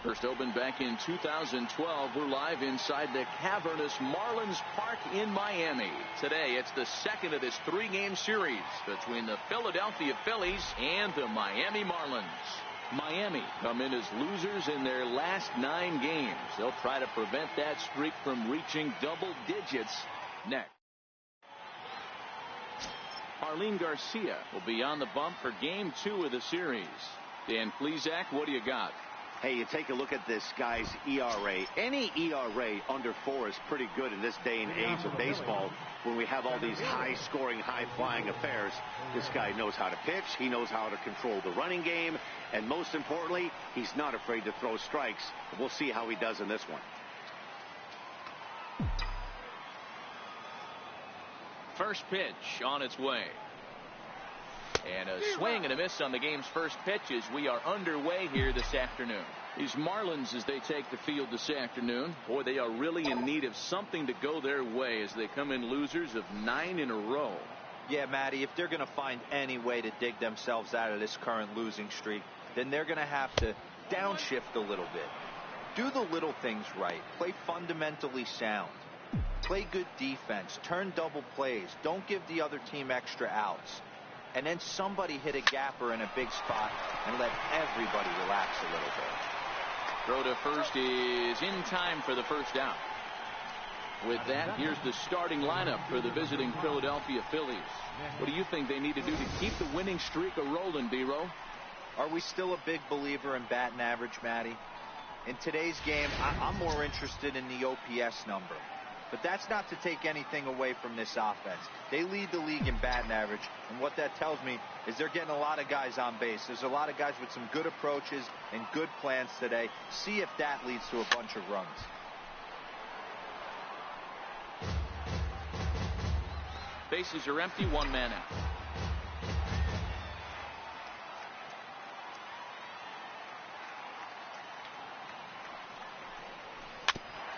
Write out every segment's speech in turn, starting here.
First opened back in 2012. We're live inside the cavernous Marlins Park in Miami. Today, it's the second of this three-game series between the Philadelphia Phillies and the Miami Marlins. Miami come in as losers in their last 9 games. They'll try to prevent that streak from reaching double digits next. Arlene Garcia will be on the bump for Game 2 of the series. Dan Plesac, what do you got? Hey, you take a look at this guy's ERA. Any ERA under 4 is pretty good in this day and age of baseball when we have all these high-scoring, high-flying affairs. This guy knows how to pitch. He knows how to control the running game. And most importantly, he's not afraid to throw strikes. We'll see how he does in this one. First pitch on its way. And a swing and a miss on the game's first pitch as we are underway here this afternoon. These Marlins, as they take the field this afternoon, boy, they are really in need of something to go their way as they come in losers of 9 in a row. Yeah, Matty, if they're going to find any way to dig themselves out of this current losing streak, then they're going to have to downshift a little bit. Do the little things right. Play fundamentally sound. Play good defense. Turn double plays. Don't give the other team extra outs. And then somebody hit a gapper in a big spot and let everybody relax a little bit. Throw to first is in time for the first out. With that, here's the starting lineup for the visiting Philadelphia Phillies. What do you think they need to do to keep the winning streak a-rolling, B-Row? Are we still a big believer in batting average, Matty? In today's game, I'm more interested in the OPS number. But that's not to take anything away from this offense. They lead the league in batting average, and what that tells me is they're getting a lot of guys on base. There's a lot of guys with some good approaches and good plans today. See if that leads to a bunch of runs. Bases are empty, 1 man out.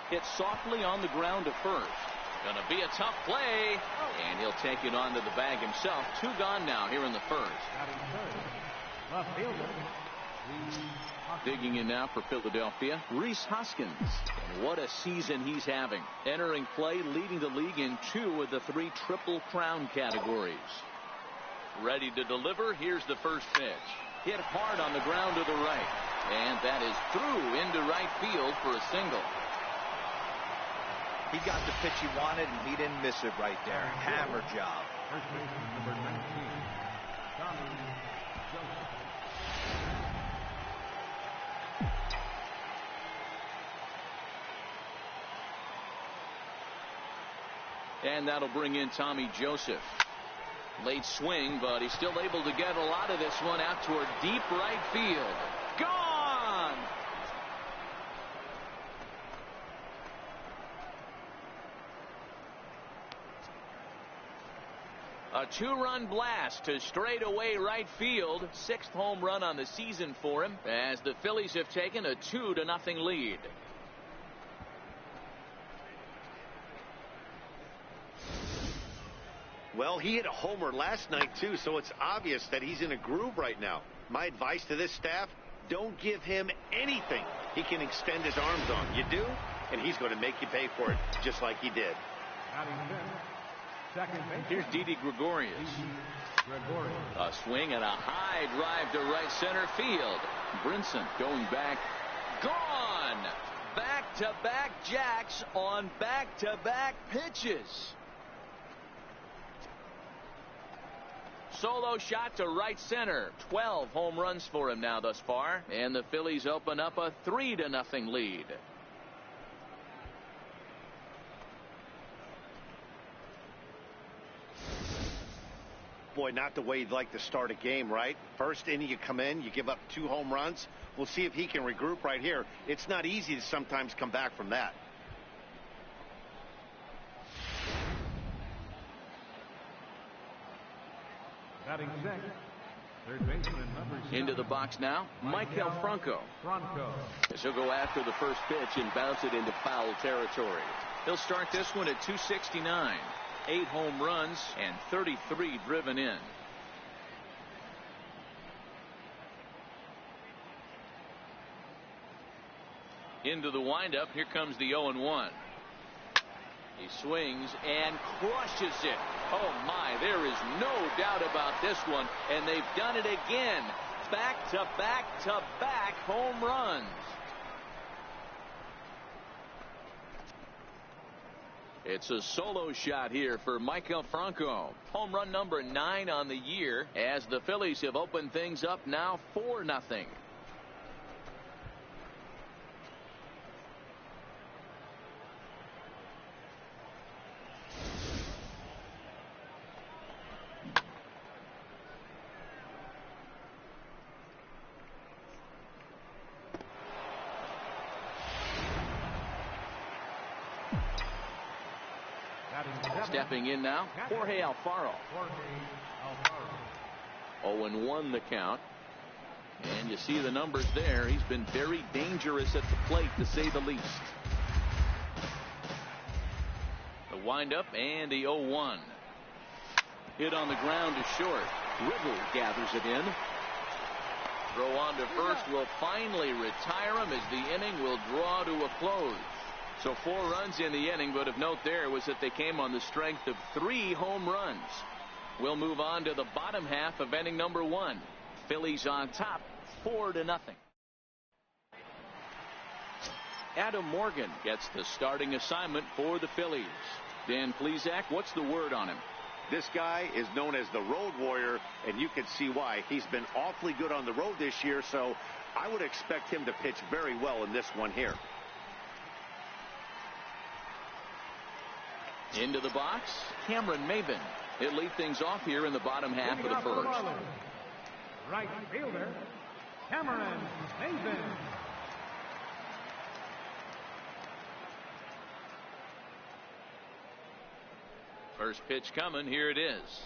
Hit softly on the ground to first. Gonna be a tough play, and he'll take it onto the bag himself. 2 gone now here in the first. Digging in now for Philadelphia, Rhys Hoskins. And what a season he's having. Entering play, leading the league in 2 of the 3 Triple Crown categories. Ready to deliver. Here's the first pitch. Hit hard on the ground to the right. And that is through into right field for a single. He got the pitch he wanted, and he didn't miss it right there. Hammer job. Number 19, Tommy Joseph. And that'll bring in Tommy Joseph. Late swing, but he's still able to get a lot of this one out toward deep right field. Gone! A 2-run blast to straightaway right field. 6th home run on the season for him as the Phillies have taken a 2-0 lead. Well, he hit a homer last night, too, so it's obvious that he's in a groove right now. My advice to this staff, don't give him anything he can extend his arms on. You do, and he's going to make you pay for it, just like he did. Here's Didi Gregorious. A swing and a high drive to right center field. Brinson going back. Gone! Back-to-back jacks on back-to-back pitches. Solo shot to right center. 12 home runs for him now thus far. And the Phillies open up a 3-0 lead. Boy, not the way you'd like to start a game, right? First inning, you come in, you give up 2 home runs. We'll see if he can regroup right here. It's not easy to sometimes come back from that. Batting sixth, third baseman number 7. Into the box now, Michael Franco. As he'll go after the first pitch and bounce it into foul territory. He'll start this one at 269. 8 home runs and 33 driven in. Into the windup. Here comes the 0-1. He swings and crushes it. Oh my, there is no doubt about this one. And they've done it again. Back to back to back home runs. It's a solo shot here for Michael Franco. Home run number 9 on the year, as the Phillies have opened things up now 4-0. Stepping in now, Jorge Alfaro. 0-1 the count. And you see the numbers there. He's been very dangerous at the plate, to say the least. The windup and the 0-1. Hit on the ground to short. Riddle gathers it in. Throw on to first will finally retire him, as the inning will draw to a close. So 4 runs in the inning, but of note there was that they came on the strength of 3 home runs. We'll move on to the bottom half of inning number 1. Phillies on top, 4-0. Adam Morgan gets the starting assignment for the Phillies. Dan Plesac, what's the word on him? This guy is known as the road warrior, and you can see why. He's been awfully good on the road this year, so I would expect him to pitch very well in this one here. Into the box, Cameron Maybin. He'll lead things off here in the bottom half of the first. Right fielder, Cameron Maybin. First pitch coming. Here it is.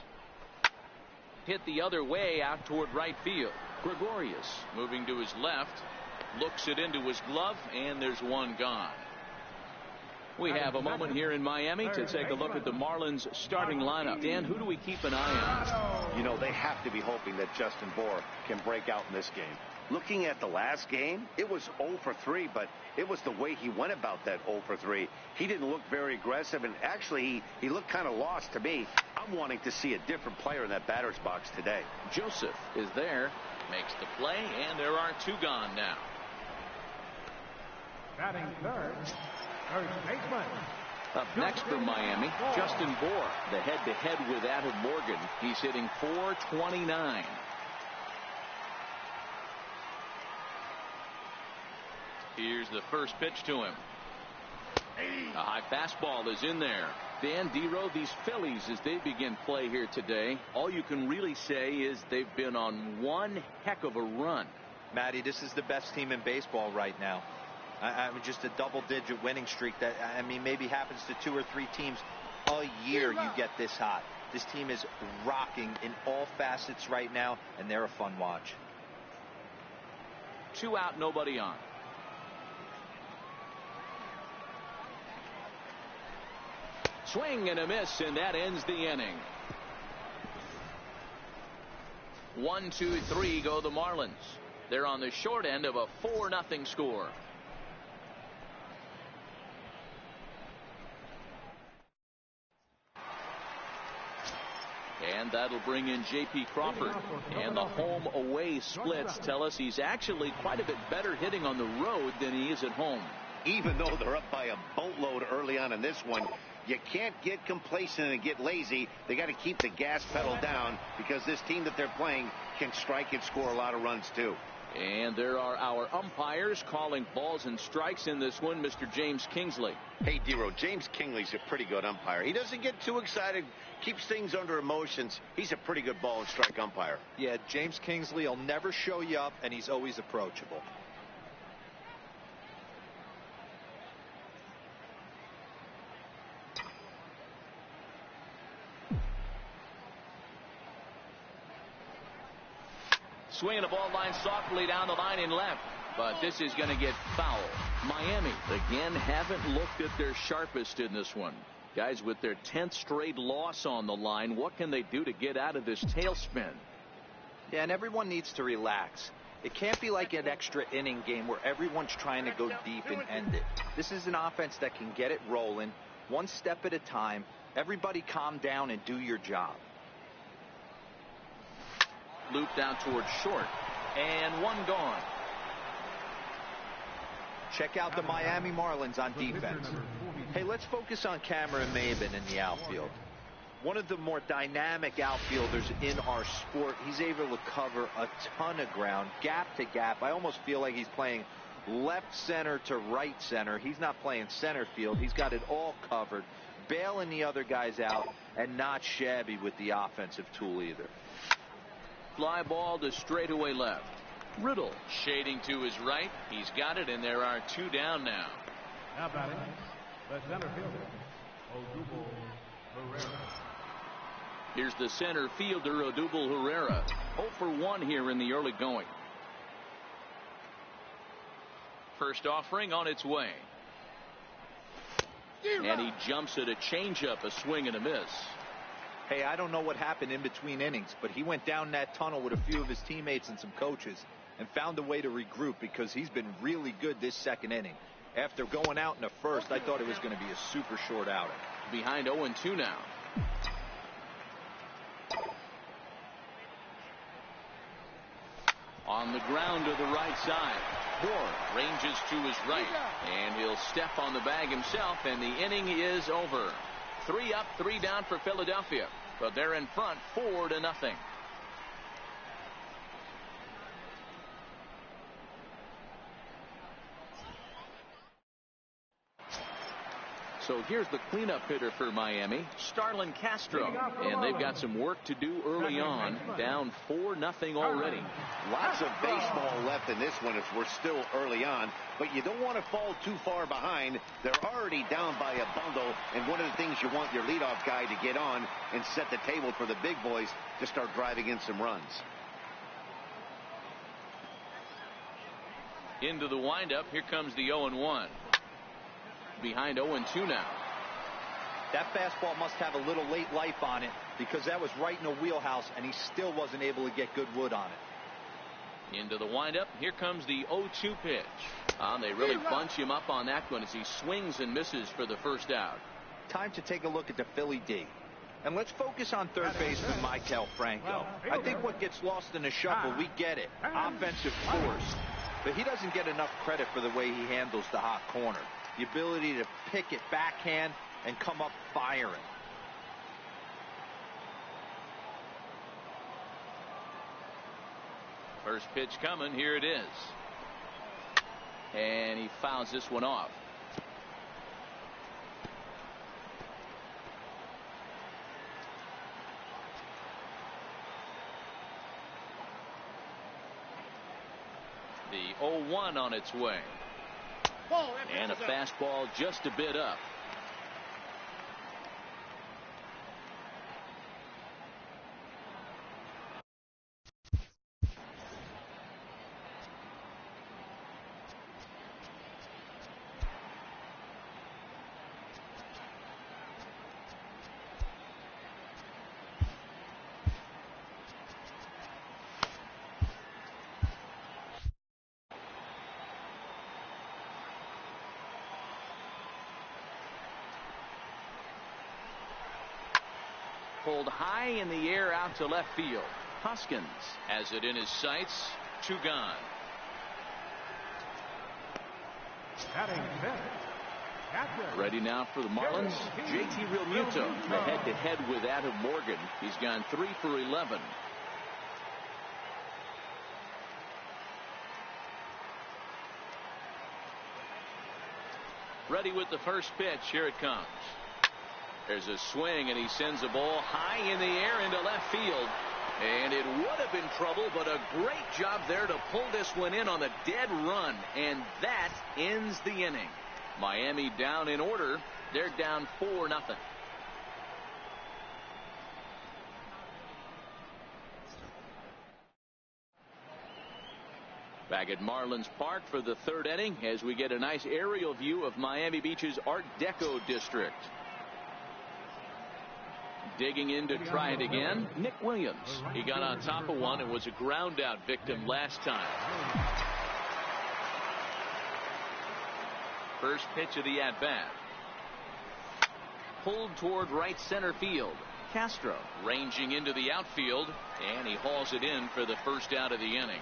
Hit the other way out toward right field. Gregorious moving to his left. Looks it into his glove, and there's one gone. We have a moment here in Miami to take a look at the Marlins starting lineup. Dan, who do we keep an eye on? You know, they have to be hoping that Justin Bour can break out in this game. Looking at the last game, it was 0 for 3, but it was the way he went about that 0 for 3. He didn't look very aggressive, and actually he looked kind of lost to me. I'm wanting to see a different player in that batter's box today. Joseph is there, makes the play, and there are 2 gone now. Batting third, first baseman. Up next for Miami, Justin Bour, the head-to-head with Adam Morgan. He's hitting .429. Here's the first pitch to him. A high fastball is in there. Dan Dero, these Phillies, as they begin play here today, all you can really say is they've been on one heck of a run. Matty, this is the best team in baseball right now. I mean, just a double-digit winning streak that, I mean, maybe happens to 2 or 3 teams a year. You get this hot. This team is rocking in all facets right now, and they're a fun watch. 2 out, nobody on. Swing and a miss, and that ends the inning. 1, 2, 3 go the Marlins. They're on the short end of a 4-0 score. And that'll bring in J.P. Crawford. And the home-away splits tell us he's actually quite a bit better hitting on the road than he is at home. Even though they're up by a boatload early on in this one, you can't get complacent and get lazy. They got to keep the gas pedal down, because this team that they're playing can strike and score a lot of runs too. And there are our umpires calling balls and strikes in this one, Mr. James Kingsley. Hey, Dero, James Kingsley's a pretty good umpire. He doesn't get too excited, keeps things under emotions. He's a pretty good ball and strike umpire. Yeah, James Kingsley will never show you up, and he's always approachable. Swinging a ball line softly down the line in left, but this is going to get foul. Miami again haven't looked at their sharpest in this one. Guys, with their 10th straight loss on the line, what can they do to get out of this tailspin? Yeah, and everyone needs to relax. It can't be like an extra inning game where everyone's trying to go deep and end it. This is an offense that can get it rolling, one step at a time. Everybody calm down and do your job. Looped out towards short, and one gone. Check out the Miami Marlins on defense. Hey, let's focus on Cameron Maybin in the outfield. One of the more dynamic outfielders in our sport. He's able to cover a ton of ground, gap to gap. I almost feel like he's playing left center to right center. He's not playing center field. He's got it all covered, bailing the other guys out, and not shabby with the offensive tool either. Fly ball to straightaway left. Riddle shading to his right. He's got it, and there are two down now. Now batting, the center fielder, Odubel Herrera. Here's the center fielder, Odubel Herrera. 0 for 1 here in the early going. First offering on its way. And he jumps at a changeup, a swing and a miss. Hey, I don't know what happened in between innings, but he went down that tunnel with a few of his teammates and some coaches and found a way to regroup because he's been really good this second inning. After going out in the first, I thought it was going to be a super short outing. Behind 0-2 now. On the ground to the right side. Moore ranges to his right, and he'll step on the bag himself, and the inning is over. 3 up, 3 down for Philadelphia, but they're in front 4-0. So here's the cleanup hitter for Miami, Starlin Castro, and they've got some work to do early on, down 4-0 already. Lots of baseball left in this one as we're still early on, but you don't want to fall too far behind. They're already down by a bundle, and one of the things you want your leadoff guy to get on and set the table for the big boys to start driving in some runs. Into the windup, here comes the 0-1. Behind 0-2 now. That fastball must have a little late life on it because that was right in the wheelhouse, and he still wasn't able to get good wood on it. Into the windup, here comes the 0-2 pitch. They really bunch him up on that one as he swings and misses for the first out. Time to take a look at the Philly D. And let's focus on third baseman Maikel Franco. I think what gets lost in the shuffle, we get it, offensive force. But he doesn't get enough credit for the way he handles the hot corner. The ability to pick it backhand and come up firing. First pitch coming. Here it is. And he fouls this one off. The 0-1 on its way. And a fastball just a bit up. Pulled high in the air out to left field. Hoskins has it in his sights. 2 gone. Ready now for the Marlins. JT Realmuto, the head-to-head with Adam Morgan. He's gone 3 for 11. Ready with the first pitch. Here it comes. There's a swing, and he sends the ball high in the air into left field. And it would have been trouble, but a great job there to pull this one in on a dead run. And that ends the inning. Miami down in order. They're down 4-0. Back at Marlins Park for the third inning as we get a nice aerial view of Miami Beach's Art Deco district. Digging in to try it again, Nick Williams. He got on top of one and was a ground out victim last time. First pitch of the at bat. Pulled toward right center field. Castro ranging into the outfield, and he hauls it in for the first out of the inning.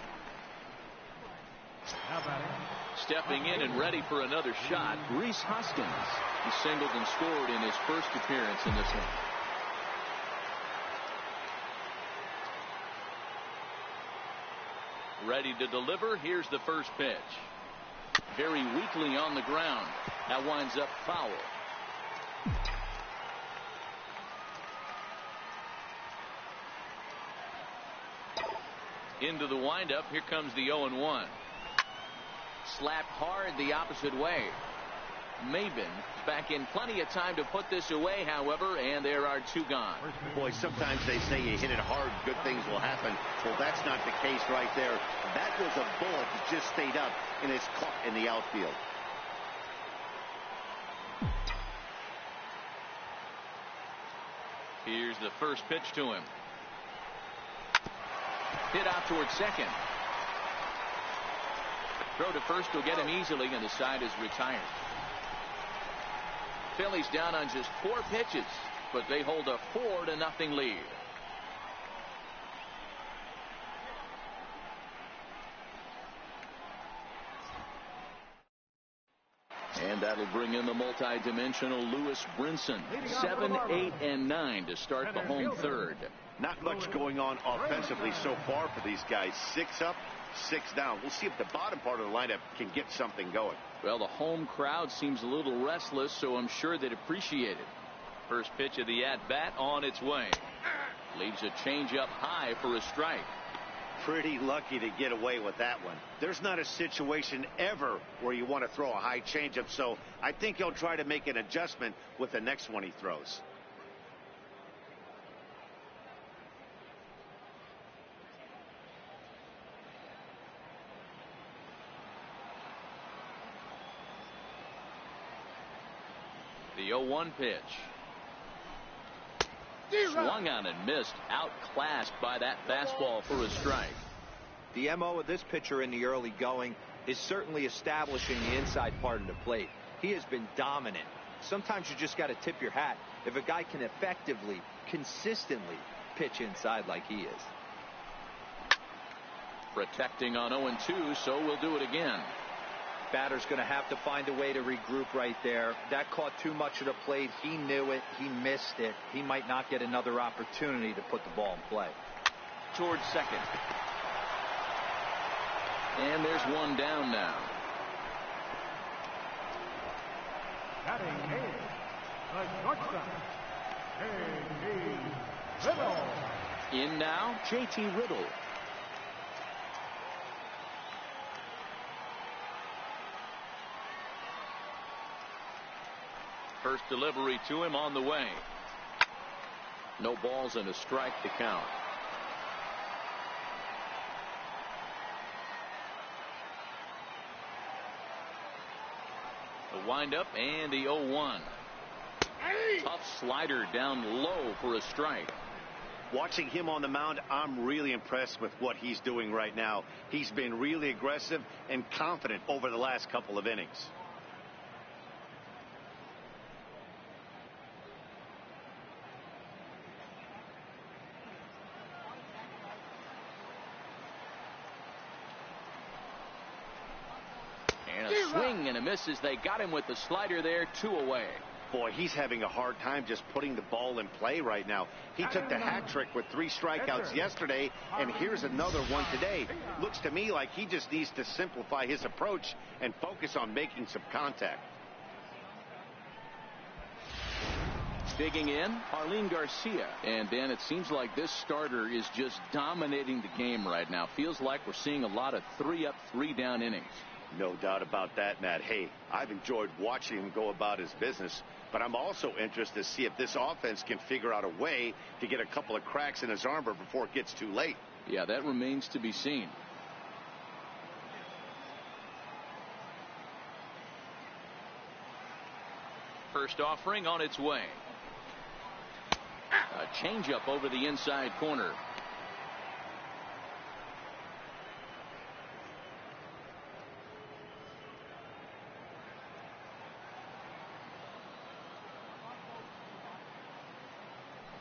Stepping in and ready for another shot, Rhys Hoskins. He singled and scored in his first appearance in this one. Ready to deliver. Here's the first pitch. Very weakly on the ground. That winds up foul. Into the windup. Here comes the 0-1. Slapped hard the opposite way. Maben back in plenty of time to put this away, however, and there are two gone. Boy, sometimes they say you hit it hard, good things will happen. Well, that's not the case right there. That was a bullet that just stayed up and is caught in the outfield. Here's the first pitch to him. Hit out towards second. Throw to first will get him easily, and the side is retired. Phillies down on just 4 pitches, but they hold a 4-0 lead. And that'll bring in the multi-dimensional Lewis Brinson. 7, 8, and 9 to start the home third. Not much going on offensively so far for these guys. 6 up, 6 down. We'll see if the bottom part of the lineup can get something going. Well, the home crowd seems a little restless, so I'm sure they'd appreciate it. First pitch of the at-bat on its way. Leaves a changeup high for a strike. Pretty lucky to get away with that one. There's not a situation ever where you want to throw a high changeup, so I think he'll try to make an adjustment with the next one he throws. The 0-1 pitch. Swung on and missed. Outclassed by that fastball for a strike. The MO of this pitcher in the early going is certainly establishing the inside part of the plate. He has been dominant. Sometimes you just got to tip your hat if a guy can effectively, consistently pitch inside like he is. Protecting on 0-2, so we'll do it again. Batter's going to have to find a way to regroup right there. That caught too much of the plate. He knew it. He missed it. He might not get another opportunity to put the ball in play. Towards second. And there's one down now. Batting eighth, the shortstop, J.T. Riddle. In now, J.T. Riddle. First delivery to him on the way. No balls and a strike to count. The windup and the 0-1. Tough slider down low for a strike. Watching him on the mound, I'm really impressed with what he's doing right now. He's been really aggressive and confident over the last couple of innings. Swing and a miss as they got him with the slider there. 2 away. Boy, he's having a hard time just putting the ball in play right now. He took the hat trick with 3 strikeouts yesterday, and here's another one today. Looks to me like he just needs to simplify his approach and focus on making some contact. Digging in, Arlene Garcia. And Dan, it seems like this starter is just dominating the game right now. Feels like we're seeing a lot of 3-up, 3-down innings. No doubt about that, Matt. Hey, I've enjoyed watching him go about his business, but I'm also interested to see if this offense can figure out a way to get a couple of cracks in his armor before it gets too late. Yeah, that remains to be seen. First offering on its way. A changeup over the inside corner.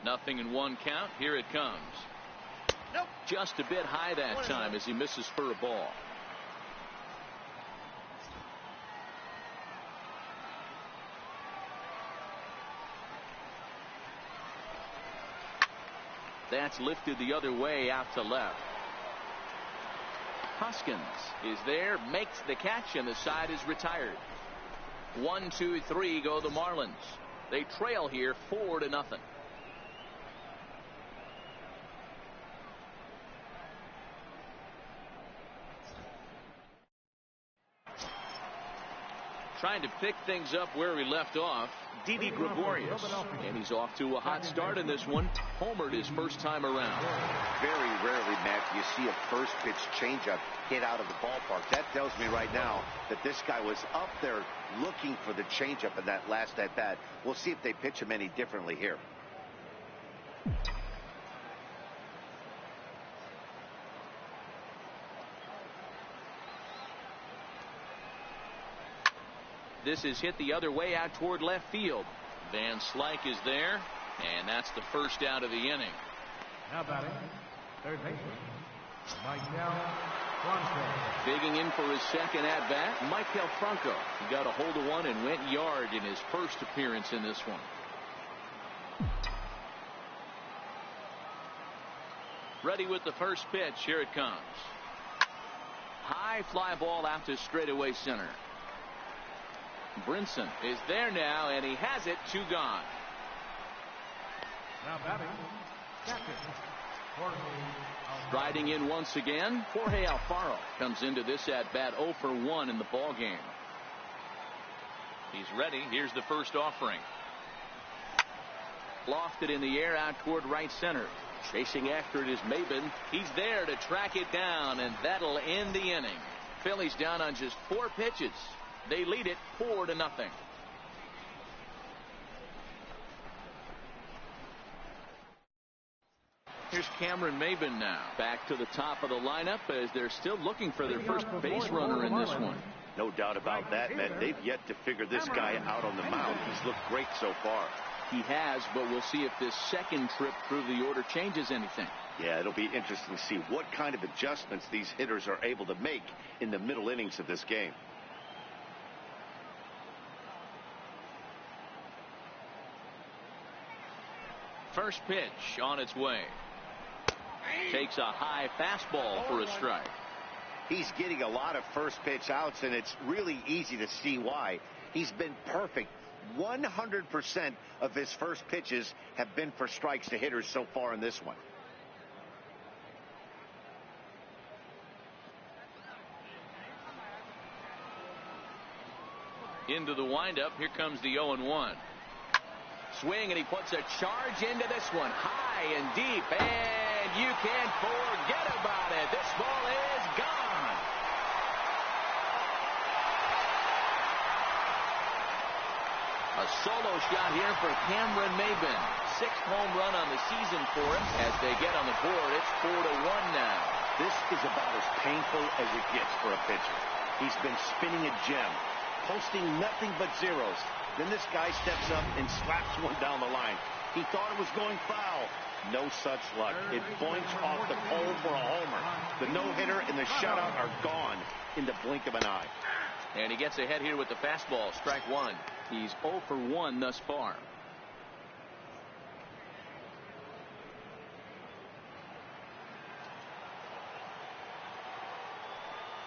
Nothing in 1 count. Here it comes. Nope. Just a bit high that time as he misses for a ball. That's lifted the other way out to left. Hoskins is there, makes the catch, and the side is retired. 1, 2, 3 go the Marlins. They trail here 4-0. Trying to pick things up where we left off, Gregorious, and he's off to a hot start in this one. Homered his first time around. Very rarely, Matt, do you see a first pitch changeup hit out of the ballpark. That tells me right now that this guy was up there looking for the changeup in that last at bat. We'll see if they pitch him any differently here. This is hit the other way out toward left field. Van Slyke is there, and that's the first out of the inning. Now batting, third baseman, Michael Franco. Digging in for his second at bat, Michael Franco. He got a hold of one and went yard in his first appearance in this one. Ready with the first pitch. Here it comes. High fly ball out to straightaway center. Brinson is there now, and he has it. 2 gone. Now batting, catcher, Jorge Alfaro. Riding in once again, Jorge Alfaro comes into this at bat 0 for 1 in the ball game. He's ready. Here's the first offering. Lofted in the air out toward right center. Chasing after it is Maben. He's there to track it down, and that'll end the inning. Phillies down on just 4 pitches. They lead it 4-0. Here's Cameron Maben now. Back to the top of the lineup as they're still looking for their first base runner in this one. No doubt about that, man. They've yet to figure this guy out on the mound. He's looked great so far. He has, but we'll see if this second trip through the order changes anything. Yeah, it'll be interesting to see what kind of adjustments these hitters are able to make in the middle innings of this game. First pitch on its way. Takes a high fastball for a strike. He's getting a lot of first pitch outs, and it's really easy to see why. He's been perfect. 100% of his first pitches have been for strikes to hitters so far in this one. Into the windup. Here comes the 0-1. Swing, and he puts a charge into this one. High and deep, and you can't forget about it. This ball is gone. A solo shot here for Cameron Maben. 6th home run on the season for him. As they get on the board, it's 4-1 now. This is about as painful as it gets for a pitcher. He's been spinning a gem, posting nothing but zeros. Then this guy steps up and slaps one down the line. He thought it was going foul. No such luck. It boinks off the pole for a homer. The no-hitter and the shutout are gone in the blink of an eye. And he gets ahead here with the fastball. Strike 1. He's 0 for 1 thus far.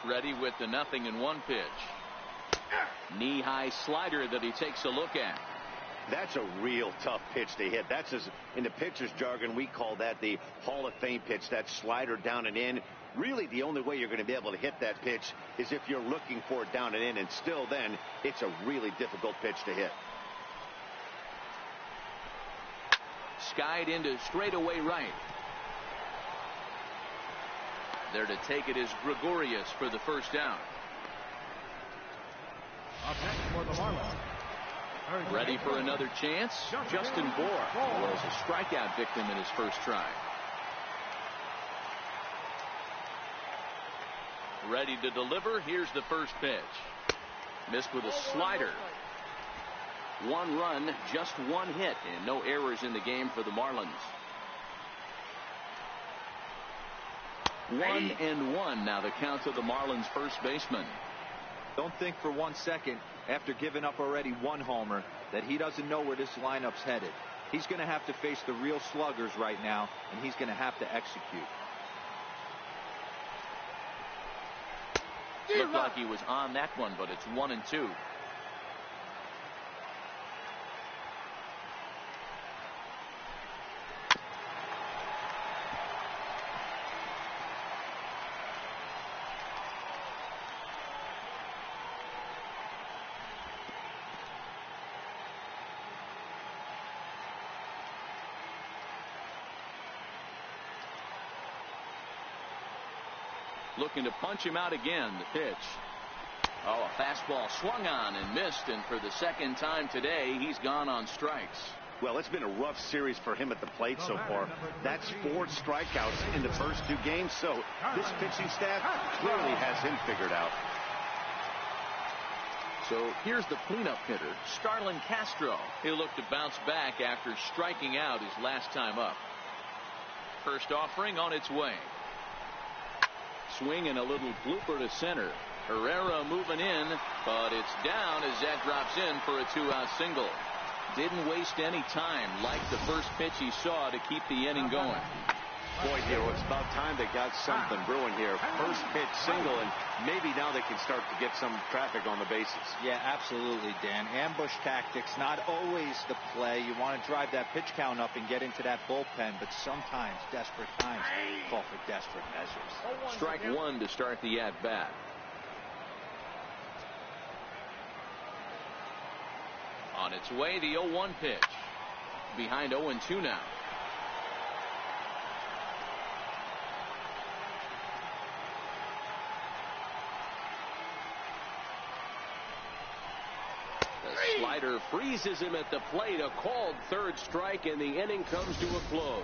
Ready with the 0-1 pitch. Knee-high slider that he takes a look at. That's a real tough pitch to hit. That's, in the pitcher's jargon, we call that the Hall of Fame pitch. That slider down and in. Really, the only way you're going to be able to hit that pitch is if you're looking for it down and in. And still then, it's a really difficult pitch to hit. Skied into straightaway right. There to take it is Gregorious for the first down. Up next for the Marlins, Ready for another chance? Justin Bohr was a strikeout victim in his first try. Ready to deliver. Here's the first pitch. Missed with a slider. One run, just one hit, and no errors in the game for the Marlins. 1-1 now the count to the Marlins first baseman. Don't think for 1 second, after giving up already one homer, that he doesn't know where this lineup's headed. He's going to have to face the real sluggers right now, and he's going to have to execute. Looked like he was on that one, but it's 1-2. Looking to punch him out again. The pitch. Oh, a fastball swung on and missed, and for the second time today, he's gone on strikes. Well, it's been a rough series for him at the plate so far. That's 4 strikeouts in the first 2 games, so this pitching staff clearly has him figured out. So here's the cleanup hitter, Starlin Castro. He'll look to bounce back after striking out his last time up. First offering on its way. Swing and a little blooper to center. Herrera moving in, but it's down as that drops in for a 2-out single. Didn't waste any time, like the first pitch he saw, to keep the inning going. Boy, dear, it's about time they got something brewing here. First pitch single, and maybe now they can start to get some traffic on the bases. Yeah, absolutely, Dan. Ambush tactics, not always the play. You want to drive that pitch count up and get into that bullpen, but sometimes desperate times call for desperate measures. Strike one to start the at-bat. On its way, the 0-1 pitch. Behind 0-2 now. Slider freezes him at the plate. A called third strike, and the inning comes to a close.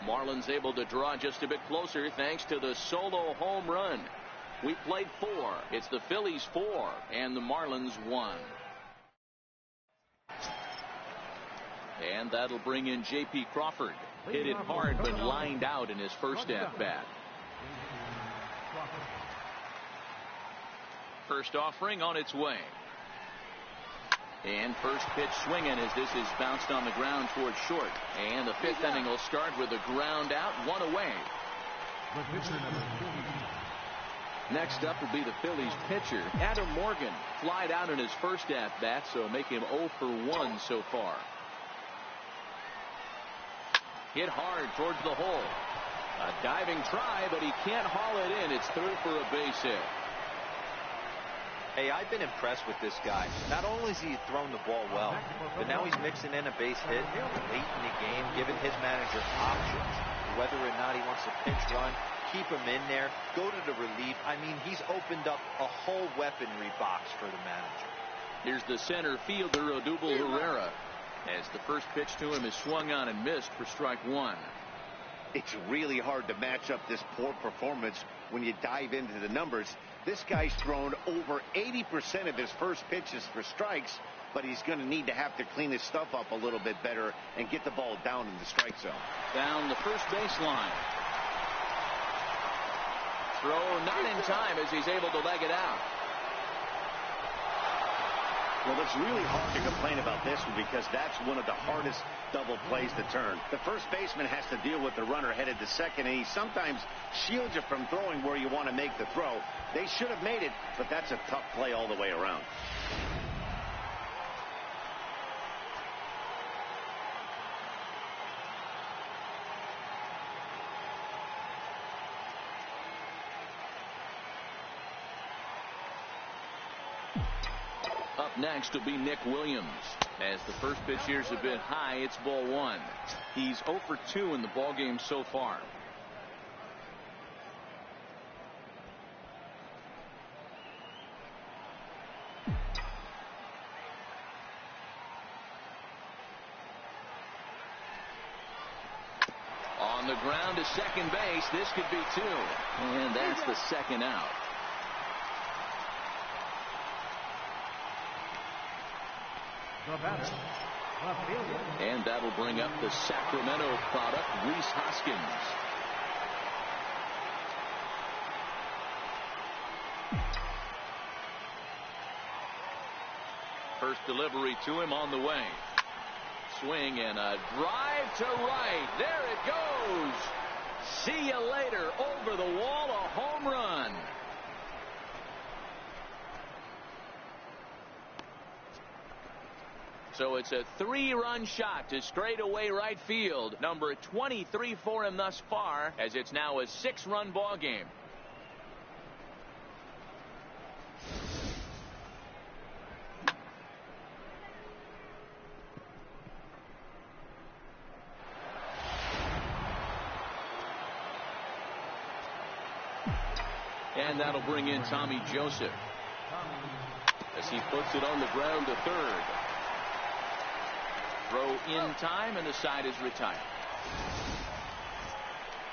Marlins able to draw just a bit closer thanks to the solo home run. We played 4. It's the Phillies 4 and the Marlins 1. And that'll bring in J.P. Crawford. Hit it hard but lined out in his first at-bat. First offering on its way. And first pitch swinging as this is bounced on the ground towards short. And the 5th inning will start with a ground out, 1 away. Next up will be the Phillies pitcher, Adam Morgan. Flied out in his first at-bat, so make him 0 for 1 so far. Hit hard towards the hole. A diving try, but he can't haul it in. It's through for a base hit. Hey, I've been impressed with this guy. Not only has he thrown the ball well, but now he's mixing in a base hit late in the game, giving his manager options. Whether or not he wants to pinch run, keep him in there, go to the relief. I mean, he's opened up a whole weaponry box for the manager. Here's the center fielder, Odubel Herrera, as the first pitch to him is swung on and missed for strike 1. It's really hard to match up this poor performance when you dive into the numbers. This guy's thrown over 80% of his first pitches for strikes, but he's going to need to have to clean his stuff up a little bit better and get the ball down in the strike zone. Down the first baseline. Throw not in time as he's able to leg it out. Well, it's really hard to complain about this one because that's one of the hardest double plays to turn. The first baseman has to deal with the runner headed to second, and he sometimes shields you from throwing where you want to make the throw. They should have made it, but that's a tough play all the way around. Up next will be Nick Williams. As the first pitch here's a bit high, it's ball 1. He's 0 for 2 in the ballgame so far. On the ground to second base. This could be two. And that's the second out. The batter, left fielder. And that'll bring up the Sacramento product, Rhys Hoskins. First delivery to him on the way. Swing and a drive to right. There it goes. See you later. Over the wall, a home run. So it's a 3-run shot to straightaway right field. Number 23 for him thus far, as it's now a 6-run ball game. And that'll bring in Tommy Joseph as he puts it on the ground to third. Throw in time, and the side is retired.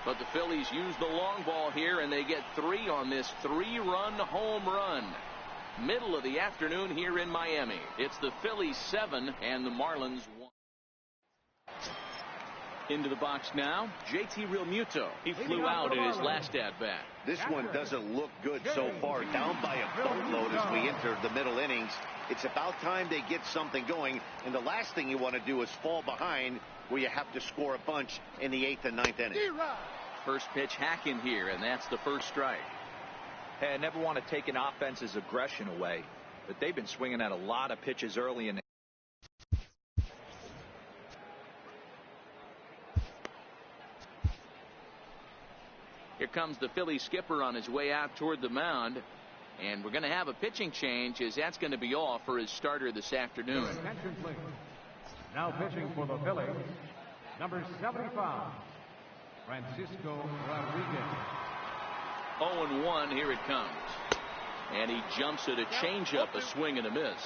But the Phillies use the long ball here, and they get 3 on this 3-run home run. Middle of the afternoon here in Miami. It's the Phillies 7 and the Marlins 1. Into the box now, JT Realmuto. He flew out in his last at-bat. This one doesn't look good so far. Down by a boatload as we enter the middle innings. It's about time they get something going, and the last thing you want to do is fall behind where you have to score a bunch in the 8th and 9th inning. First pitch hacking here, and that's the first strike. Hey, I never want to take an offense's aggression away, but they've been swinging at a lot of pitches early in the Here comes the Philly skipper on his way out toward the mound. And we're going to have a pitching change, as that's going to be all for his starter this afternoon. Attention, please. Now pitching for the Phillies, number 75, Francisco Rodriguez. 0-1, here it comes. And he jumps at a changeup, a swing and a miss.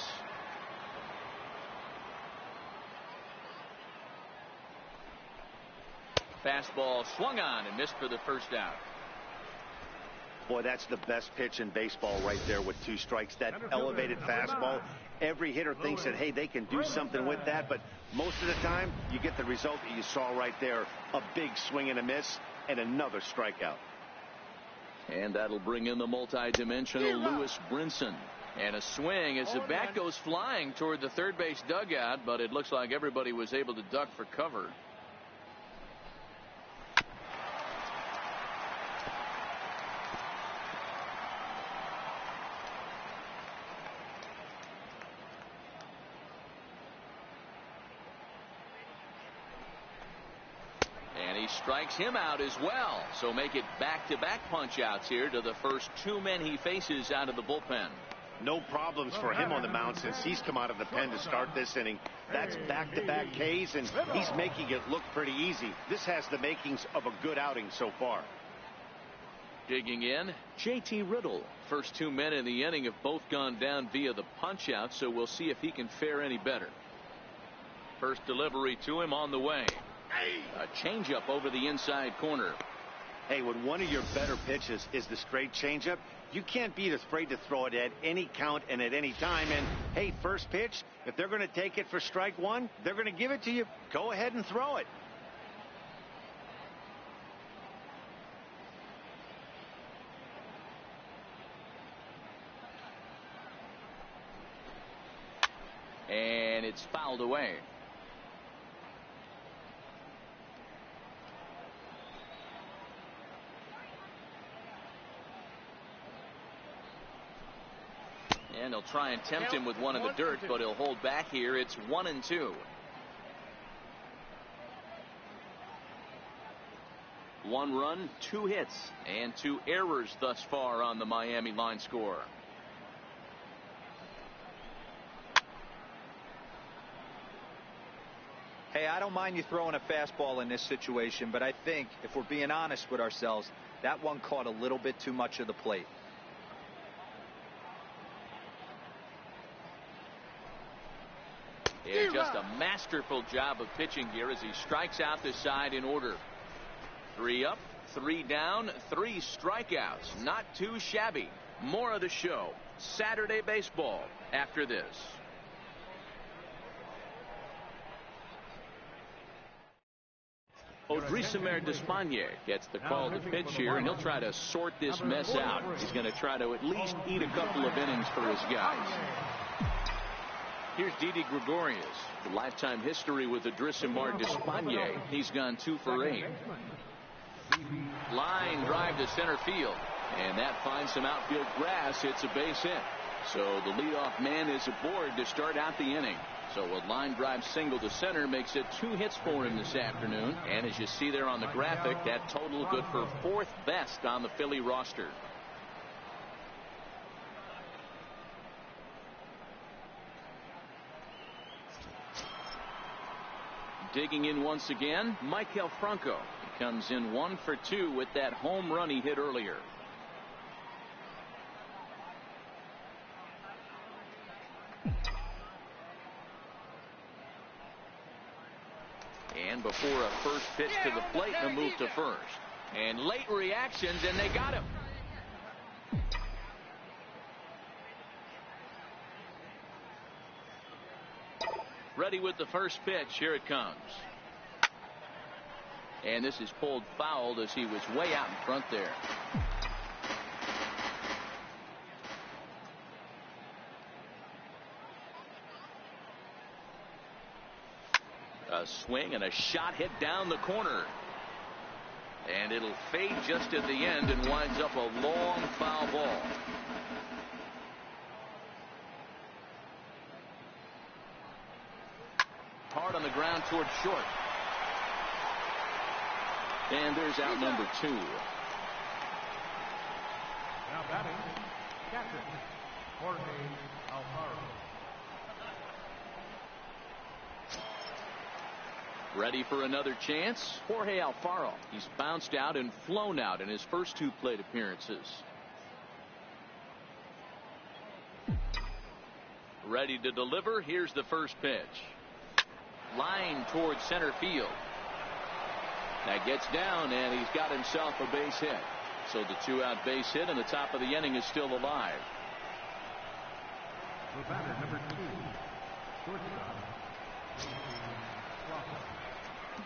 Fastball swung on and missed for the first out. Boy, that's the best pitch in baseball right there with 2 strikes. That elevated fastball. Every hitter thinks that, hey, they can do something with that, but most of the time you get the result that you saw right there. A big swing and a miss and another strikeout. And that'll bring in the multi-dimensional Lewis Brinson. And a swing as the bat goes flying toward the third base dugout, but it looks like everybody was able to duck for cover. Strikes him out as well. So make it back-to-back punch-outs here to the first 2 men he faces out of the bullpen. No problems for him on the mound since he's come out of the pen to start this inning. That's back-to-back Ks, and he's making it look pretty easy. This has the makings of a good outing so far. Digging in, JT Riddle. First 2 men in the inning have both gone down via the punch-out, so we'll see if he can fare any better. First delivery to him on the way. A changeup over the inside corner. Hey, when one of your better pitches is the straight changeup, you can't be afraid to throw it at any count and at any time. And hey, first pitch, if they're going to take it for strike 1, they're going to give it to you. Go ahead and throw it. And it's fouled away. And they'll try and tempt him with one in the dirt, but he'll hold back here. It's 1-2. 1 run, 2 hits, and 2 errors thus far on the Miami line score. Hey, I don't mind you throwing a fastball in this situation, but I think if we're being honest with ourselves, that one caught a little bit too much of the plate. Yeah, just a masterful job of pitching here as he strikes out this side in order. 3 up, 3 down, 3 strikeouts. Not too shabby. More of the show. Saturday baseball after this. Odrisamer Despaigne gets the call to pitch here, and he'll try to sort this mess out. He's going to try to at least eat a couple of innings for his guys. Here's Didi Gregorious. The lifetime history with Odrisamer Despaigne. He's gone 2 for 8. Line drive to center field, and that finds some outfield grass. It's a base hit. So the leadoff man is aboard to start out the inning. So a line drive single to center makes it 2 hits for him this afternoon. And as you see there on the graphic, that total good for 4th best on the Philly roster. Digging in once again, Maikel Franco. He comes in 1 for 2 with that home run he hit earlier. And before a first pitch to the plate, a move to first. And late reactions, and they got him. Ready with the first pitch. Here it comes. And this is pulled foul as he was way out in front there. A swing and a shot hit down the corner. And it'll fade just at the end and winds up a long foul ball. Hard on the ground toward short. And there's out number 2. Now batting, catcher, Jorge Alfaro. Ready for another chance? Jorge Alfaro. He's bounced out and flown out in his first 2 plate appearances. Ready to deliver. Here's the first pitch. Line towards center field. That gets down, and he's got himself a base hit. So the 2-out base hit, and the top of the inning is still alive. The batter, number 2, shortstop.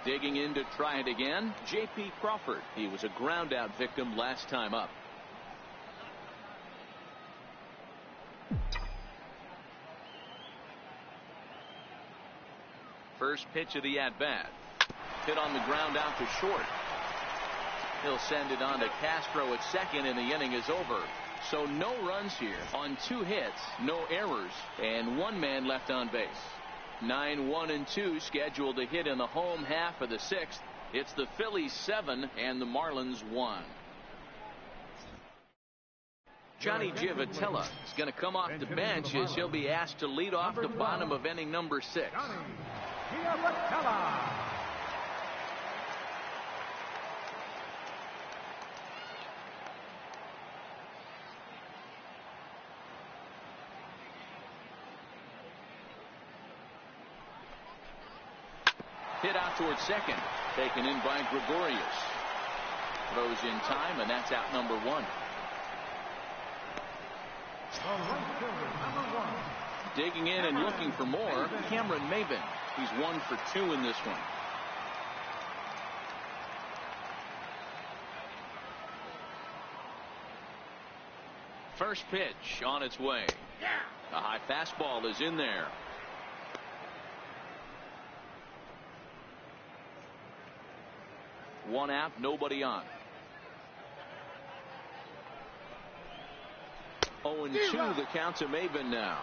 Digging in to try it again, J.P. Crawford. He was a ground out victim last time up. First pitch of the at-bat. Hit on the ground out to short. He'll send it on to Castro at second, and the inning is over. So no runs here on 2 hits, no errors, and 1 man left on base. 9-1-2 scheduled to hit in the home half of the 6th. It's the Phillies 7 and the Marlins 1. Johnny Giavotella is going to come off the bench as he'll be asked to lead off the bottom of inning number 6. Giavotella. Hit out towards second. Taken in by Gregorious. Throws in time, and that's out number 1. The right fielder, number 1. Digging in and looking for more, Cameron Maybin. He's 1 for 2 in this one. First pitch on its way. A high fastball is in there. One out, nobody on. 0-2 the count to Maybin now.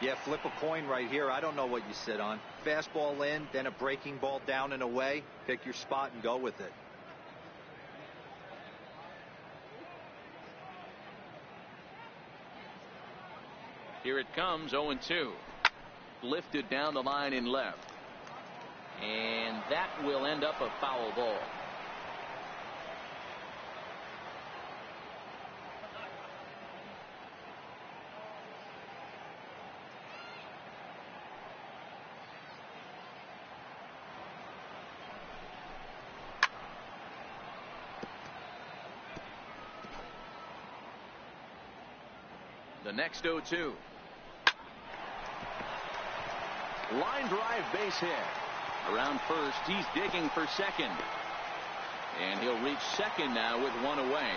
Yeah, flip a coin right here. I don't know what you sit on. Fastball in, then a breaking ball down and away. Pick your spot and go with it. Here it comes, 0-2. Lifted down the line in left. And that will end up a foul ball. The next 0-2. Line drive base hit. Around first, he's digging for second. And he'll reach second now with one away.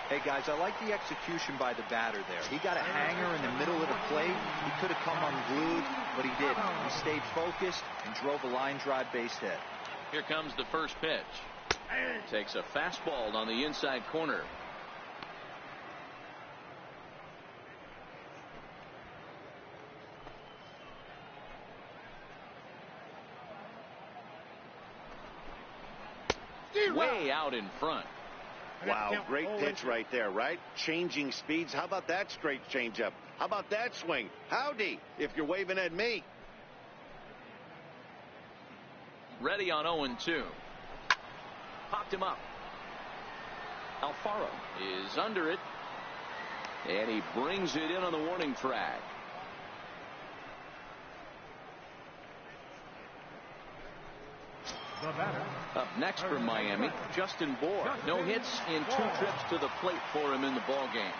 Hey guys, I like the execution by the batter there. He got a hanger in the middle of the plate. He could have come unglued, but he didn't. He stayed focused and drove a line drive base hit. Here comes the first pitch. Takes a fastball on the inside corner. Way out in front. Wow, great pitch right there, right? Changing speeds. How about that straight changeup? How about that swing? Howdy, if you're waving at me. Ready on 0-2. Popped him up. Alfaro is under it. And he brings it in on the warning track. Up next for Miami, Justin Bour. No hits in 2 trips to the plate for him in the ball game.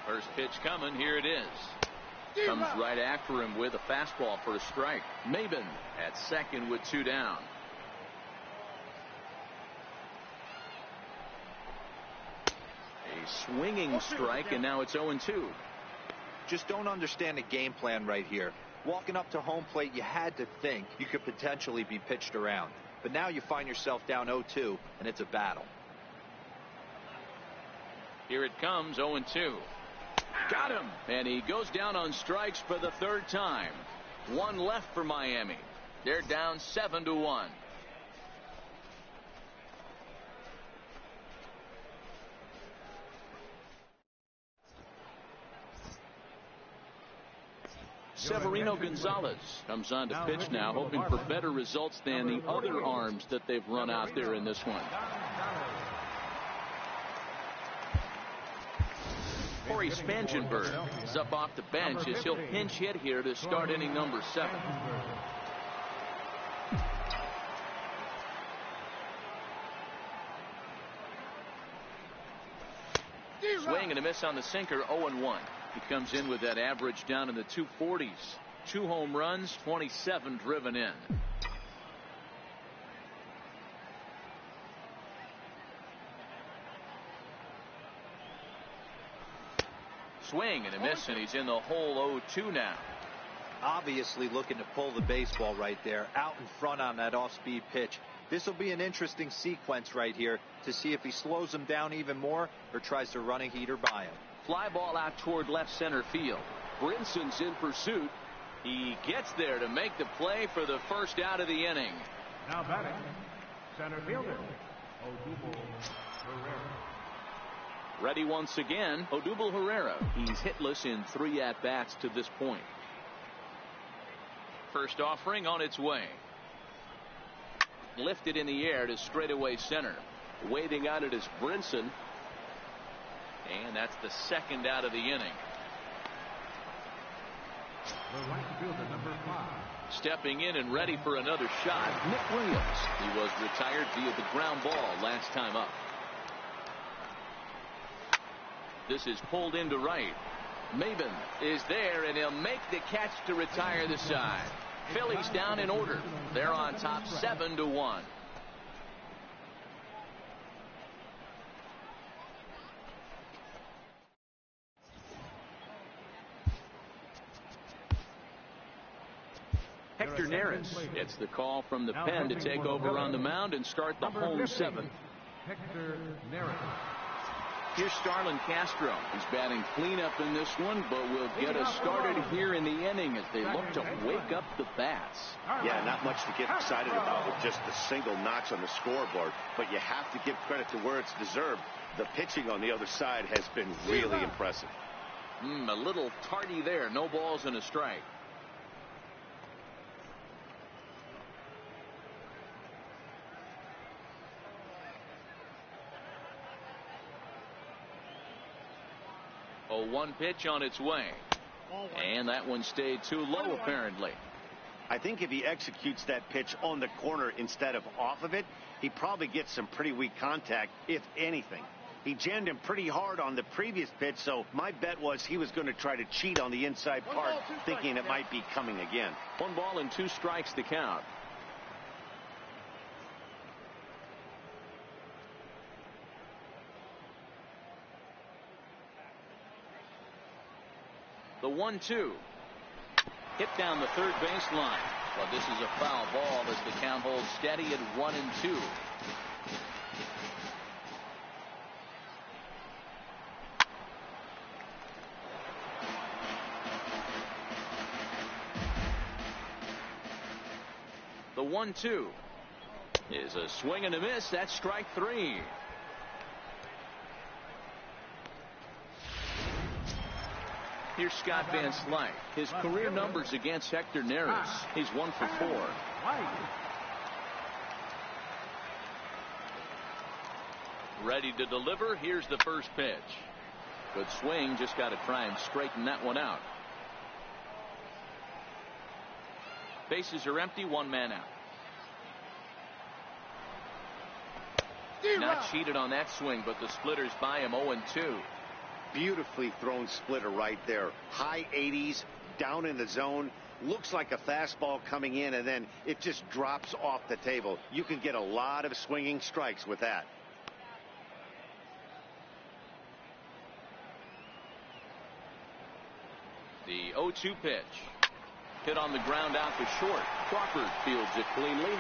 First pitch coming. Here it is. Comes right after him with a fastball for a strike. Maben at second with 2 down. A swinging strike, and now it's 0-2. Just don't understand the game plan right here. Walking up to home plate, you had to think you could potentially be pitched around. But now you find yourself down 0-2, and it's a battle. Here it comes, 0-2. Got him. And he goes down on strikes for the 3rd time. 1 left for Miami. They're down 7-1. Severino Gonzalez comes on to pitch now, hoping for better results than the other arms that they've run out there in this one. Corey Spangenberg is up off the bench as he'll pinch hit here to start inning number 7. Swing and a miss on the sinker, 0-1. He comes in with that average down in the 240s. 2 home runs, 27 driven in. Swing and a miss, and he's in the hole 0-2 now. Obviously looking to pull the baseball right there, out in front on that off-speed pitch. This will be an interesting sequence right here to see if he slows him down even more or tries to run a heater by him. Fly ball out toward left center field. Brinson's in pursuit. He gets there to make the play for the first out of the inning. Now batting, center fielder, Odubel Herrera. Ready once again, Odubel Herrera. He's hitless in 3 at-bats to this point. First offering on its way. Lifted in the air to straightaway center. Waiting on it is Brinson. And that's the 2nd out of the inning. The right fielder, number 5. Stepping in and ready for another shot, Nick Williams. He was retired via the ground ball last time up. This is pulled into right. Maben is there, and he'll make the catch to retire the side. Phillies down in order. They're on top 7-1. Hector Neris gets the call from the pen to take over on the mound and start the home 7th. Hector Neris. Here's Starlin Castro. He's batting cleanup in this one, but will get us started here in the inning as they look to wake up the bats. Yeah, not much to get excited about with just the single notch on the scoreboard, but you have to give credit to where it's deserved. The pitching on the other side has been really impressive. A little tardy there. No balls and a strike. A 1 pitch on its way. And that one stayed too low, apparently. I think if he executes that pitch on the corner instead of off of it, he probably gets some pretty weak contact, if anything. He jammed him pretty hard on the previous pitch, so my bet was he was going to try to cheat on the inside part, thinking it might be coming again. 1 ball and 2 strikes to count. The 1-2. Hit down the third baseline. But this is a foul ball as the count holds steady at 1-2. The 1-2 is a swing and a miss. That's strike 3. Here's Scott Van Slyke. His career numbers against Hector Neris. He's 1 for 4. Ready to deliver. Here's the first pitch. Good swing. Just got to try and straighten that one out. Bases are empty. 1 man out. Not cheated on that swing, but the splitters by him 0-2. Beautifully thrown splitter right there. High 80s, down in the zone. Looks like a fastball coming in, and then it just drops off the table. You can get a lot of swinging strikes with that. The 0-2 pitch. Hit on the ground out to short. Crawford fields it cleanly.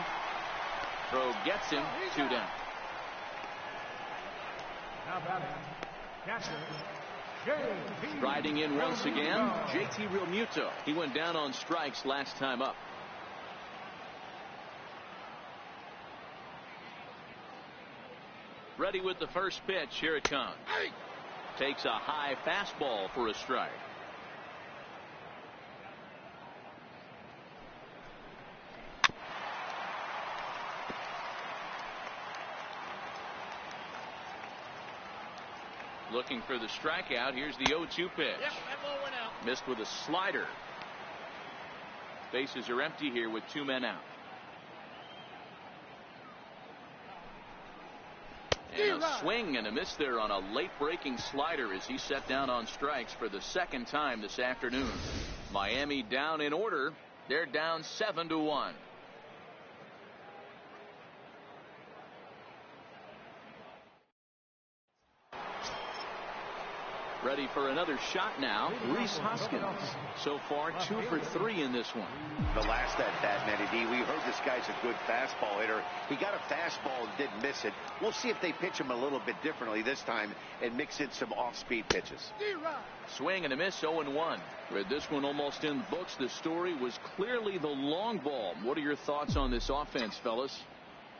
Throw gets him. 2 down. Now batting, catcher, Striding in once again, JT Realmuto. He went down on strikes last time up. Ready with the first pitch. Here it comes. Takes a high fastball for a strike. Looking for the strikeout. Here's the 0-2 pitch. Yep, that ball went out. Missed with a slider. Bases are empty here with 2 men out. And a swing and a miss there on a late breaking slider as he set down on strikes for the 2nd time this afternoon. Miami down in order. They're down 7-1. Ready for another shot now. Rhys Hoskins. So far 2 for 3 in this one. The last at bat, Matty D, we heard this guy's a good fastball hitter. He got a fastball and didn't miss it. We'll see if they pitch him a little bit differently this time and mix in some off-speed pitches. Swing and a miss. 0-1. With this one almost in the books, the story was clearly the long ball. What are your thoughts on this offense, fellas?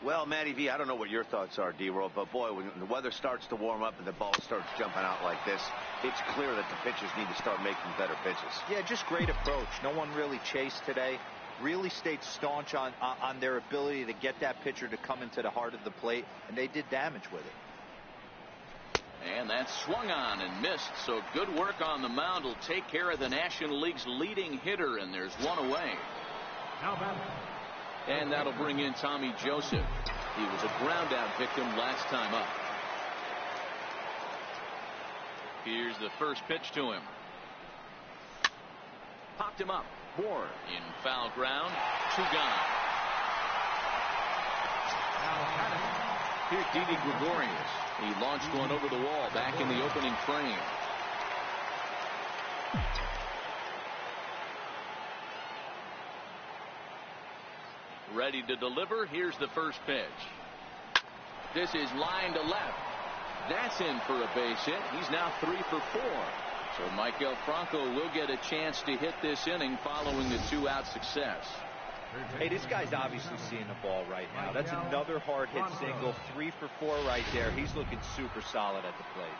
Well, Matty V, I don't know what your thoughts are, D-Roll, but boy, when the weather starts to warm up and the ball starts jumping out like this, it's clear that the pitchers need to start making better pitches. Yeah, just great approach. No one really chased today. Really stayed staunch on their ability to get that pitcher to come into the heart of the plate, and they did damage with it. And that swung on and missed, so good work on the mound will take care of the National League's leading hitter, and there's 1 away. Now batting. And that'll bring in Tommy Joseph. He was a ground out victim last time up. Here's the first pitch to him. Popped him up. Bourne in foul ground. 2 gone. Here's Didi Gregorious. He launched one over the wall back in the opening frame. Ready to deliver. Here's the first pitch. This is line to left. That's in for a base hit. He's now 3 for 4. So Michael Franco will get a chance to hit this inning following the 2-out success. Hey, this guy's obviously seeing the ball right now. That's another hard hit single. 3 for 4 right there. He's looking super solid at the plate.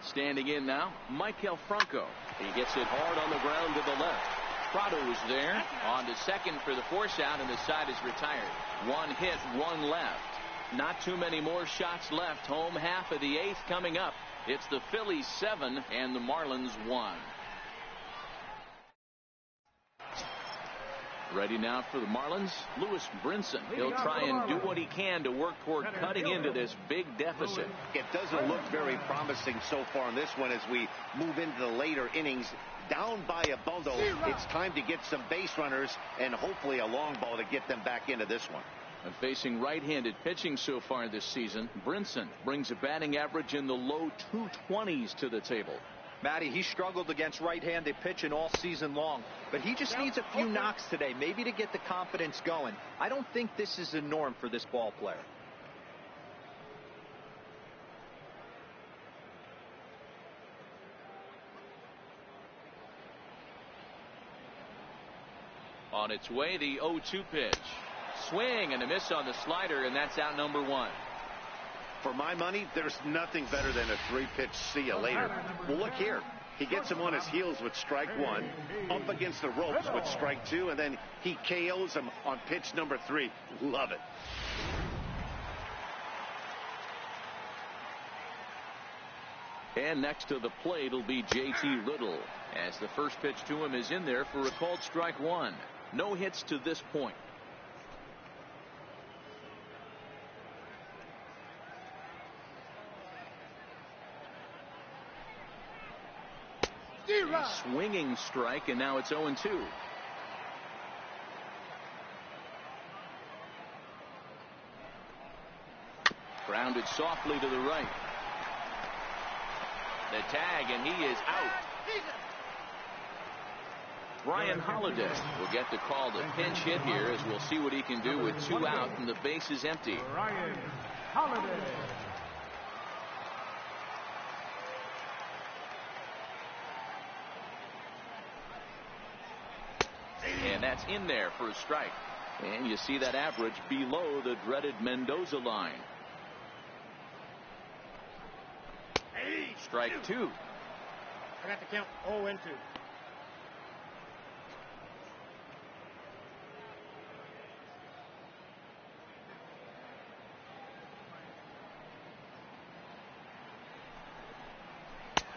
Standing in now, Michael Franco. He gets it hard on the ground to the left. Prado is there on to second for the force out, and the side is retired. 1 hit, 1 left. Not too many more shots left. Home half of the 8th coming up. It's the Phillies 7 and the Marlins 1. Ready now for the Marlins, Lewis Brinson. He'll try and do what he can to work toward cutting into this big deficit. It doesn't look very promising so far in this one as we move into the later innings. Down by a bundle, it's time to get some base runners and hopefully a long ball to get them back into this one. And facing right-handed pitching so far this season, Brinson brings a batting average in the low 220s to the table. Matty, he struggled against right-handed pitching all season long, but he just needs a few knocks today, maybe to get the confidence going. I don't think this is the norm for this ball player. On its way, the 0-2 pitch. Swing and a miss on the slider, and that's out number 1. For my money, there's nothing better than a 3-pitch see you later. Well, look here. He gets him on his heels with strike 1, up against the ropes with strike 2, and then he KOs him on pitch number 3. Love it. And next to the plate will be JT Little, as the first pitch to him is in there for a called strike 1. No hits to this point. A swinging strike, and now it's 0-2. Grounded softly to the right. The tag, and he is out. Brian Holiday will get the call to pinch hit here, as we'll see what he can do with 2 out and the base is empty. Brian Holiday. And that's in there for a strike. And you see that average below the dreaded Mendoza line. Strike 2. I got the count 0-2.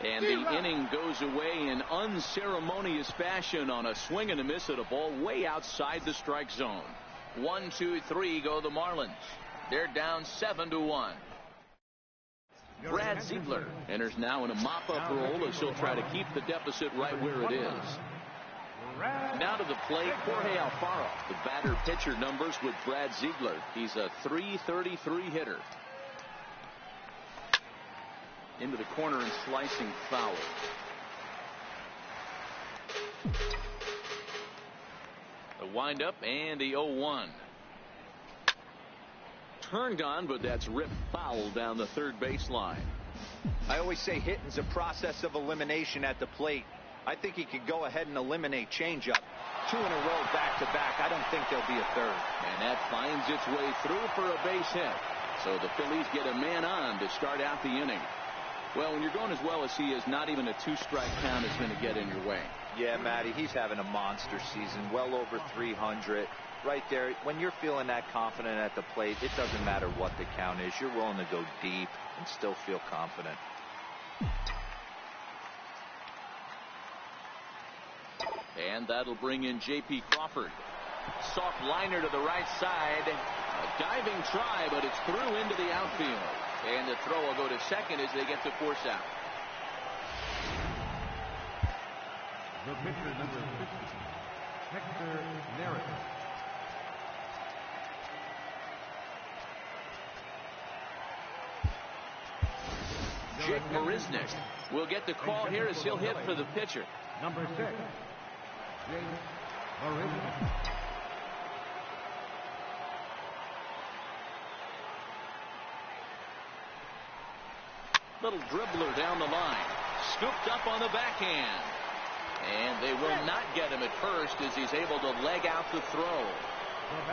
And the inning goes away in unceremonious fashion on a swing and a miss at a ball way outside the strike zone. 1, 2, 3 go the Marlins. They're down 7-1. Brad Ziegler enters now in a mop-up role as he'll try to keep the deficit right where it is. Now to the plate, Jorge Alfaro. The batter-pitcher numbers with Brad Ziegler. He's a .333 hitter. Into the corner and slicing foul. The windup and the 0-1. Turned on, but that's ripped foul down the third baseline. I always say hitting's a process of elimination at the plate. I think he could go ahead and eliminate changeup. 2 in a row back-to-back. I don't think there'll be a third. And that finds its way through for a base hit. So the Phillies get a man on to start out the inning. Well, when you're going as well as he is, not even a 2-strike count is going to get in your way. Yeah, Matty, he's having a monster season, well over 300. Right there, when you're feeling that confident at the plate, it doesn't matter what the count is. You're willing to go deep and still feel confident. And that'll bring in J.P. Crawford. Soft liner to the right side. A diving try, but it's through into the outfield. And the throw will go to second as they get the force out. The pitcher, number 50, Hector Neris. Jake Marisnick will get the call here as he'll hit for the pitcher. Number 6, Jake Marisnick. Little dribbler down the line. Scooped up on the backhand. And they will not get him at first as he's able to leg out the throw.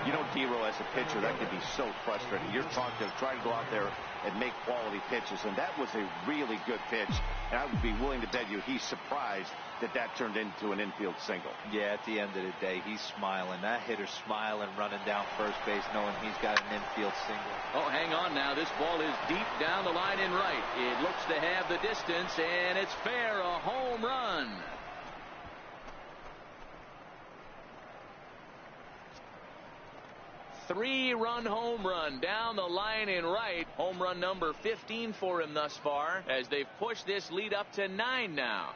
You know, D-Row, as a pitcher, that could be so frustrating. You're trying to go out there and make quality pitches, and that was a really good pitch. And I would be willing to bet you he's surprised that turned into an infield single. Yeah, at the end of the day, he's smiling. That hitter's smiling, running down first base, knowing he's got an infield single. Oh, hang on now. This ball is deep down the line in right. It looks to have the distance, and it's fair. A home run. 3-run home run down the line in right. Home run number 15 for him thus far, as they've pushed this lead up to 9 now.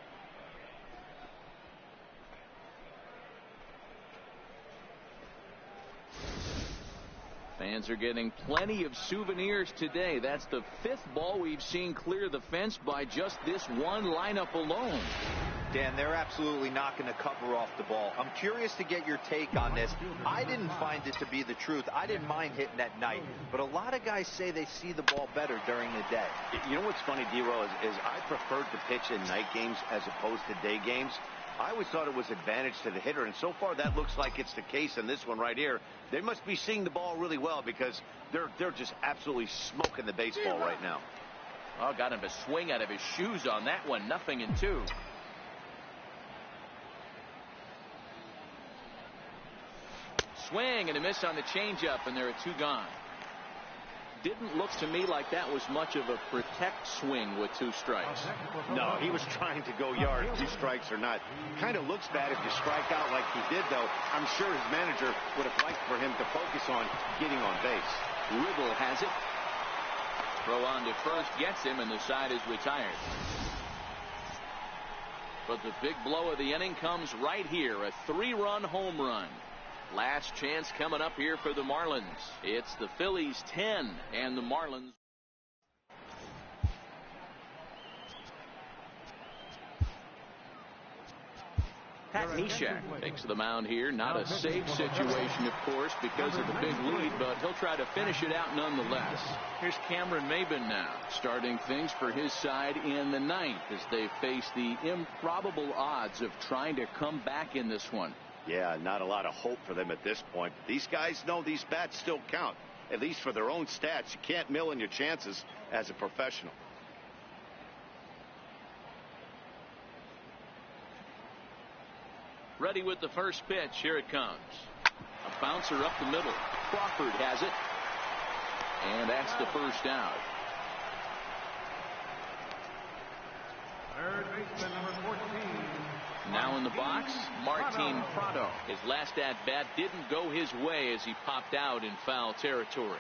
Fans are getting plenty of souvenirs today. That's the 5th ball we've seen clear the fence by just this one lineup alone. Dan, they're absolutely not going to cover off the ball. I'm curious to get your take on this. I didn't find it to be the truth. I didn't mind hitting at night, but a lot of guys say they see the ball better during the day. You know what's funny, D-Row, is I preferred to pitch in night games as opposed to day games. I always thought it was advantage to the hitter, and so far that looks like it's the case in this one right here. They must be seeing the ball really well, because they're just absolutely smoking the baseball right now. Oh, got him to swing out of his shoes on that one. 0-2. Swing and a miss on the changeup, and there are 2 gone. Didn't look to me like that was much of a protect swing with 2 strikes. No, he was trying to go yard, 2 strikes or not. Kind of looks bad if you strike out like he did, though. I'm sure his manager would have liked for him to focus on getting on base. Ribble has it. Throw on to first gets him, and the side is retired. But the big blow of the inning comes right here, a 3-run home run. Last chance coming up here for the Marlins. It's the Phillies 10 and the Marlins. Pat Neshek takes the mound here. Not a safe situation, of course, because of the big lead, but he'll try to finish it out nonetheless. Here's Cameron Maybin now, starting things for his side in the 9th as they face the improbable odds of trying to come back in this one. Yeah, not a lot of hope for them at this point. These guys know these bats still count, at least for their own stats. You can't mill in your chances as a professional. Ready with the first pitch. Here it comes. A bouncer up the middle. Crawford has it. And that's the first out. Third baseman, number 14. Now in the box, Martin Prado. His last at-bat didn't go his way as he popped out in foul territory.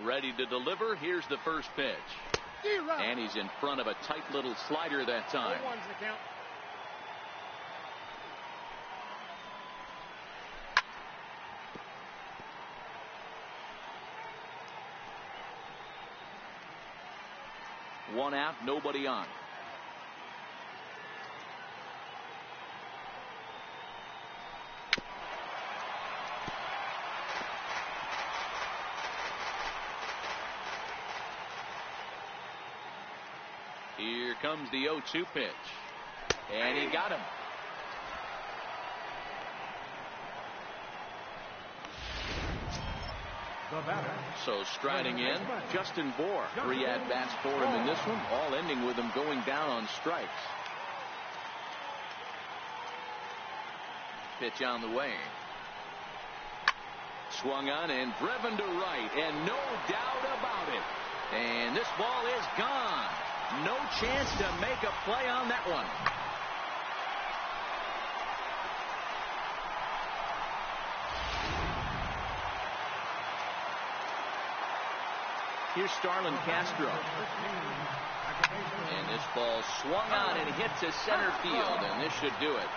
Ready to deliver. Here's the first pitch. And he's in front of a tight little slider that time. 0-1's the count. One out, nobody on. Here comes the 0-2 pitch. And he got him. So striding in, Justin Bour. 3 at-bats for him in this one, all ending with him going down on strikes. Pitch on the way. Swung on and driven to right, and no doubt about it. And this ball is gone. No chance to make a play on that one. Here's Starlin Castro. And this ball swung on and hit to center field, and this should do it.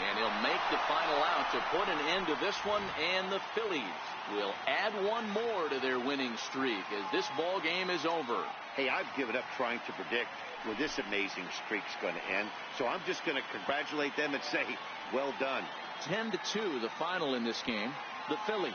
And he'll make the final out to put an end to this one, and the Phillies will add one more to their winning streak as this ball game is over. Hey, I've given up trying to predict where this amazing streak's going to end, so I'm just going to congratulate them and say, well done. 10-2 the final in this game. The Phillies